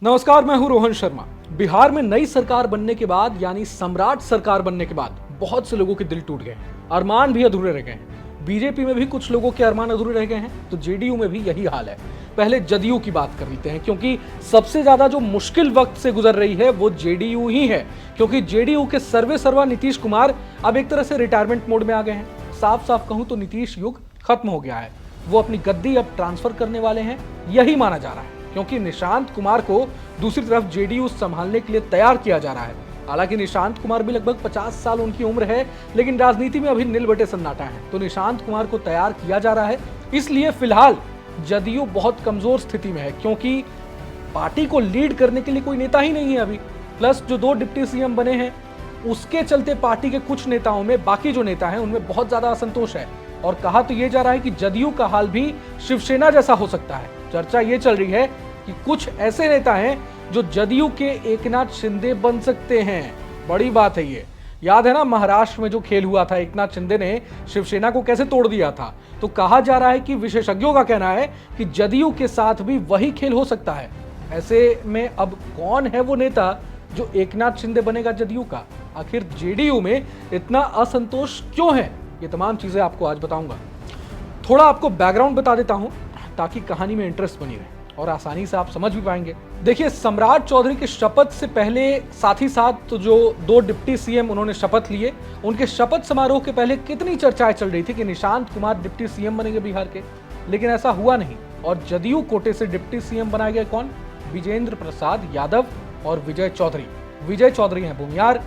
नमस्कार, मैं हूं रोहन शर्मा। बिहार में नई सरकार बनने के बाद यानी सम्राट सरकार बनने के बाद बहुत से लोगों के दिल टूट गए, अरमान भी अधूरे रह गए हैं। बीजेपी में भी कुछ लोगों के अरमान अधूरे रह गए हैं, तो जेडीयू में भी यही हाल है। पहले जदयू की बात कर लेते हैं, क्योंकि सबसे ज्यादा जो मुश्किल वक्त से गुजर रही है वो जेडीयू ही है। क्योंकि जेडीयू के सर्वे सर्वा नीतीश कुमार अब एक तरह से रिटायरमेंट मोड में आ गए हैं। साफ साफ कहूं तो नीतीश युग खत्म हो गया है। वो अपनी गद्दी अब ट्रांसफर करने वाले हैं, यही माना जा रहा है, क्योंकि निशांत कुमार को दूसरी तरफ जेडीयू संभालने के लिए तैयार किया जा रहा है। हालांकि निशांत कुमार भी लगभग 50 साल उनकी उम्र है, लेकिन राजनीति में अभी नील बटे सन्नाटा है, तो निशांत कुमार को तैयार किया जा रहा है। इसलिए फिलहाल जदयू बहुत कमजोर स्थिति में है, क्योंकि पार्टी को लीड करने के लिए कोई नेता ही नहीं है अभी। प्लस जो 2 डिप्टी सीएम बने हैं उसके चलते पार्टी के कुछ नेताओं में, बाकी जो नेता हैं उनमें बहुत ज्यादा असंतोष है। और कहा तो यह जा रहा है कि जदयू का हाल भी शिवसेना जैसा हो सकता है। चर्चा ये चल रही है कि कुछ ऐसे नेता हैं जो जदयू के एकनाथ शिंदे बन सकते हैं। बड़ी बात है ये। याद है ना महाराष्ट्र में जो खेल हुआ था, एकनाथ शिंदे ने शिवसेना को कैसे तोड़ दिया था। तो कहा जा रहा है कि विशेषज्ञों का कहना है कि जदयू के साथ भी वही खेल हो सकता है। ऐसे में अब कौन है वो नेता जो एकनाथ शिंदे बनेगा जदयू का? आखिर जेडीयू में इतना असंतोष क्यों है? ये तमाम चीजें आपको आज बताऊंगा। थोड़ा आपको बैकग्राउंड बता देता हूं ताकि कहानी में इंटरेस्ट बनी रहे और आसानी से आप समझ भी पाएंगे। देखिए, सम्राट चौधरी की शपथ से पहले साथ ही साथ तो जो 2 डिप्टी सीएम उन्होंने शपथ लिए, उनके शपथ समारोह के पहले कितनी चर्चाएं चल रही थी कि निशांत कुमार डिप्टी सीएम बनेंगे बिहार के, लेकिन ऐसा हुआ नहीं। और जदयू कोटे से डिप्टी सीएम बनाए गए कौन? विजेंद्र प्रसाद यादव और विजय चौधरी। विजय चौधरी हैं भूमियार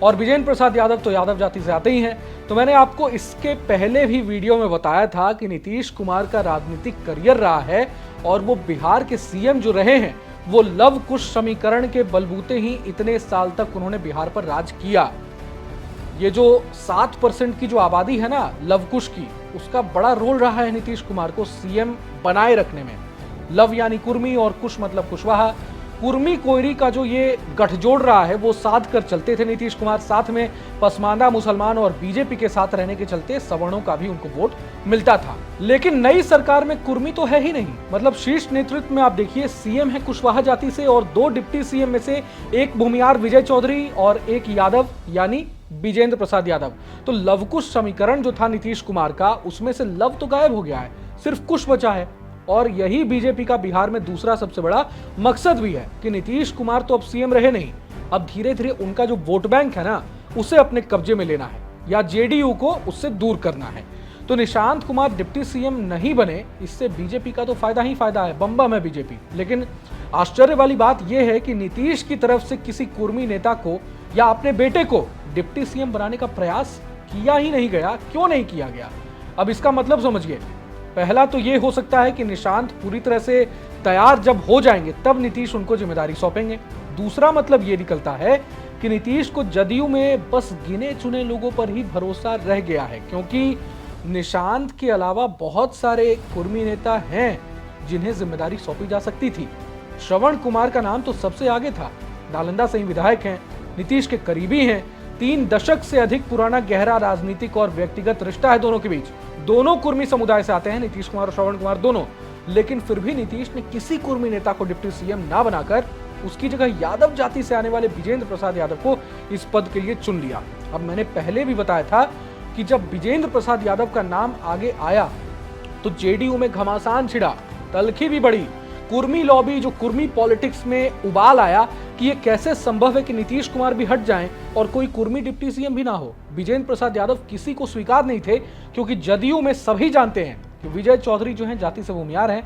और विजेंद्र प्रसाद यादव तो यादव जाति से आते ही हैं। तो मैंने आपको इसके पहले भी वीडियो में बताया था कि नीतीश कुमार का राजनीतिक करियर रहा है और वो बिहार के सीएम जो रहे हैं वो लव कुश समीकरण के बलबूते ही इतने साल तक उन्होंने बिहार पर राज किया। ये जो 7% की जो आबादी है ना लव कुश की, उसका बड़ा रोल रहा है नीतीश कुमार को सीएम बनाए रखने में। लव यानी कुर्मी और कुश मतलब कुशवाहा। कुर्मी कोयरी का जो ये गठजोड़ रहा है वो साध कर चलते थे नीतीश कुमार। साथ में पसमानदा मुसलमान और बीजेपी के साथ रहने के चलते सवर्णों का भी उनको वोट मिलता था। लेकिन नई सरकार में कुर्मी तो है ही नहीं। मतलब शीर्ष नेतृत्व में आप देखिए, सीएम है कुशवाहा जाति से और 2 डिप्टी सीएम में से एक भूमियार विजय चौधरी और एक यादव यानी विजेंद्र प्रसाद यादव। तो लवकुश समीकरण जो था नीतीश कुमार का, उसमें से लव तो गायब हो गया है, सिर्फ कुश बचा है। और यही बीजेपी का बिहार में दूसरा सबसे बड़ा मकसद भी है कि नीतीश कुमार तो अब सीएम रहे नहीं, अब धीरे धीरे उनका जो वोट बैंक है ना उसे अपने कब्जे में लेना है या जेडीयू को उससे दूर करना है। तो निशांत कुमार डिप्टी सीएम नहीं बने, इससे बीजेपी का तो फायदा ही फायदा है, बम है बीजेपी। लेकिन आश्चर्य वाली बात यह है कि नीतीश की तरफ से किसी कुर्मी नेता को या अपने बेटे को डिप्टी सीएम बनाने का प्रयास किया ही नहीं गया। क्यों नहीं किया गया? अब इसका मतलब समझिए। पहला तो ये हो सकता है कि निशांत पूरी तरह से तैयार जब हो जाएंगे तब नीतीश उनको जिम्मेदारी सौंपेंगे। दूसरा मतलब ये निकलता है कि नीतीश को जदयू में बस गिने चुने लोगों पर ही भरोसा रह गया है, क्योंकि निशांत के अलावा बहुत सारे कुर्मी नेता हैं जिन्हें जिम्मेदारी सौंपी जा सकती थी। श्रवण कुमार का नाम तो सबसे आगे था। नालंदा से ही विधायक हैं, नीतीश के करीबी हैं, 3 दशक से अधिक पुराना गहरा राजनीतिक और व्यक्तिगत रिश्ता है दोनों के बीच। दोनों कुर्मी समुदाय से आते हैं, नीतीश कुमार और श्रवण कुमार दोनों। लेकिन फिर भी नीतीश ने किसी कुर्मी नेता को डिप्टी सीएम ना बनाकर उसकी जगह यादव जाति से आने वाले विजेंद्र प्रसाद यादव को इस पद के लिए चुन लिया। अब मैंने पहले भी बताया था कि जब विजेंद्र प्रसाद यादव का नाम आगे आया तो जेडीयू में घमासान छिड़ा, तलखी भी बढ़ी। कुर्मी लॉबी, जो कुर्मी पॉलिटिक्स में उबाल आया कि ये कैसे संभव है कि नीतीश कुमार भी हट जाएं और कोई कुर्मी डिप्टी सीएम भी ना हो। विजेंद्र प्रसाद यादव किसी को स्वीकार नहीं थे, क्योंकि जदयू में सभी जानते हैं कि विजय चौधरी जो हैं जाति से भूमियार हैं,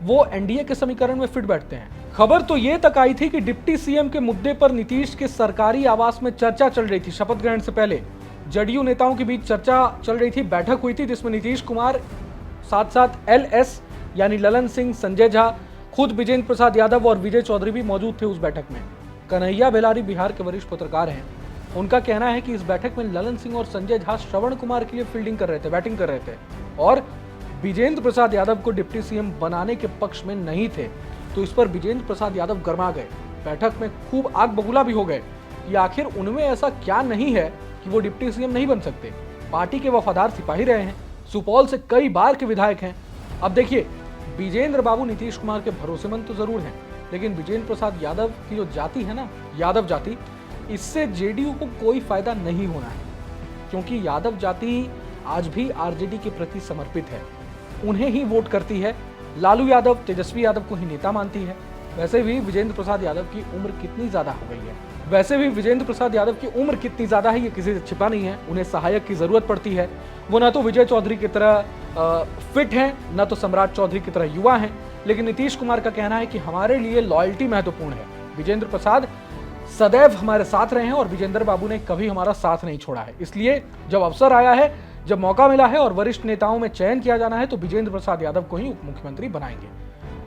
वो एनडीए के समीकरण में फिट बैठते हैं। खबर तो ये तक आई थी कि डिप्टी सीएम के मुद्दे पर नीतीश के सरकारी आवास में चर्चा चल रही थी। शपथ ग्रहण से पहले जदयू नेताओं के बीच चर्चा चल रही थी, बैठक हुई थी जिसमें नीतीश कुमार साथ साथ LS यानी ललन सिंह, संजय झा, खुद विजेंद्र प्रसाद यादव और विजय चौधरी भी मौजूद थे उस बैठक में। कन्हैया बेलारी बिहार के वरिष्ठ पत्रकार हैं, उनका कहना है कि इस बैठक में ललन सिंह और संजय झा श्रवण कुमार के लिए फील्डिंग कर रहे थे, बैटिंग कर रहे थे और विजेंद्र प्रसाद यादव को डिप्टी सीएम बनाने के पक्ष में नहीं थे। तो इस पर विजेंद्र प्रसाद यादव गर्मा गए, बैठक में खूब आग बबूला भी हो गए कि आखिर उनमें ऐसा क्या नहीं है कि वो डिप्टी सीएम नहीं बन सकते। पार्टी के वफादार सिपाही रहे हैं, सुपौल से कई बार के विधायक हैं। अब देखिए, विजेंद्र बाबू नीतीश कुमार के भरोसेमंद तो जरूर हैं, लेकिन विजेंद्र प्रसाद यादव की जो जाति है ना, यादव जाति, इससे जेडीयू को कोई फायदा नहीं होना है, क्योंकि यादव जाति आज भी आरजेडी के प्रति समर्पित है, उन्हें ही वोट करती है। लालू यादव तेजस्वी यादव को ही नेता मानती है। वैसे भी विजेंद्र प्रसाद यादव की उम्र कितनी ज्यादा हो गई है, ये किसी से छिपा नहीं है। उन्हें सहायक की जरूरत पड़ती है। वो ना तो विजय चौधरी की तरह फिट हैं, ना तो सम्राट चौधरी की तरह युवा हैं। लेकिन नीतीश कुमार का कहना है कि हमारे लिए लॉयल्टी महत्वपूर्ण है। विजेंद्र प्रसाद सदैव हमारे साथ रहे हैं और विजेंद्र बाबू ने कभी हमारा साथ नहीं छोड़ा है। इसलिए जब अवसर आया है, जब मौका मिला है और वरिष्ठ नेताओं में चयन किया जाना है, तो विजेंद्र प्रसाद यादव को ही उप मुख्यमंत्री बनाएंगे।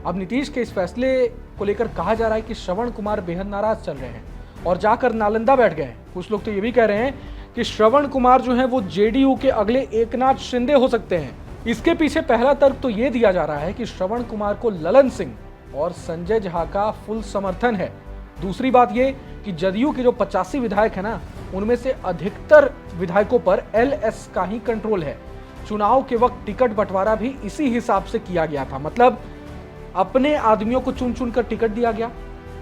अब नीतीश के इस फैसले को लेकर कहा जा रहा है कि श्रवण कुमार बेहद नाराज चल रहे हैं और जाकर नालंदा बैठ गए हैं। कुछ लोग तो ये भी कह रहे हैं कि श्रवण कुमार जो है वो जेडीयू के अगले एकनाथ शिंदे हो सकते हैं। इसके पीछे पहला तर्क तो ये दिया जा रहा है कि श्रवण कुमार को ललन सिंह और संजय झा का फुल समर्थन है। दूसरी बात ये कि जदयू के जो 85 विधायक है ना, उनमें से अधिकतर विधायकों पर एलएस का ही कंट्रोल है। चुनाव के वक्त टिकट बंटवारा भी इसी हिसाब से किया गया था, मतलब अपने आदमियों को चुन चुन कर टिकट दिया गया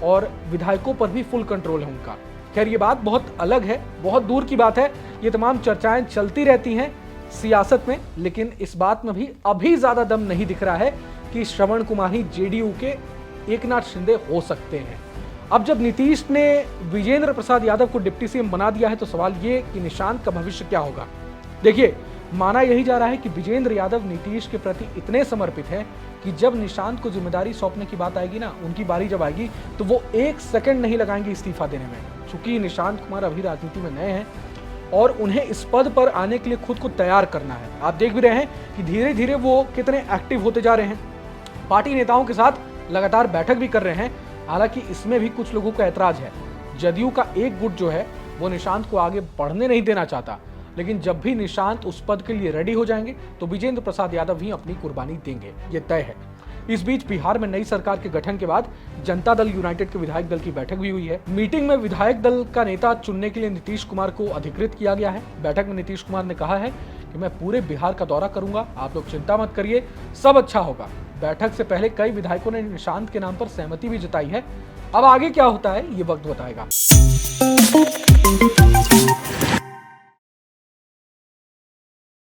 और विधायकों पर भी फुल कंट्रोल है उनका। खैर ये बात बहुत अलग है, बहुत दूर की बात है। ये तमाम चर्चाएं चलती रहती हैं सियासत में, लेकिन इस बात में भी अभी ज्यादा दम नहीं दिख रहा है कि श्रवण कुमार ही जेडीयू के एकनाथ शिंदे हो सकते हैं। अब जब नीतीश ने विजेंद्र प्रसाद यादव को डिप्टी सीएम बना दिया है, तो सवाल ये कि निशांत का भविष्य क्या होगा। देखिए, माना यही जा रहा है कि विजेंद्र यादव नीतीश के प्रति इतने समर्पित हैं कि जब निशांत को जिम्मेदारी सौंपने की बात आएगी ना, उनकी बारी जब आएगी, तो वो एक सेकंड नहीं लगाएंगे इस्तीफा देने में। चूंकि निशांत कुमार अभी राजनीति में नए हैं और उन्हें इस पद पर आने के लिए खुद को तैयार करना है। आप देख भी रहे हैं कि धीरे धीरे वो कितने एक्टिव होते जा रहे हैं, पार्टी नेताओं के साथ लगातार बैठक भी कर रहे हैं। हालांकि इसमें भी कुछ लोगों का ऐतराज है। जदयू का एक गुट जो है वो निशांत को आगे बढ़ने नहीं देना चाहता, लेकिन जब भी निशांत उस पद के लिए रेडी हो जाएंगे तो विजेंद्र प्रसाद यादव ही अपनी कुर्बानी देंगे, ये तय है। इस बीच बिहार में नई सरकार के गठन के बाद जनता दल यूनाइटेड के विधायक दल की बैठक भी हुई है। मीटिंग में विधायक दल का नेता चुनने के लिए नीतीश कुमार को अधिकृत किया गया है। बैठक में नीतीश कुमार ने कहा है कि मैं पूरे बिहार का दौरा करूंगा, आप लोग चिंता मत करिए, सब अच्छा होगा। बैठक से पहले कई विधायकों ने निशांत के नाम पर सहमति भी जताई है। अब आगे क्या होता है ये वक्त बताएगा।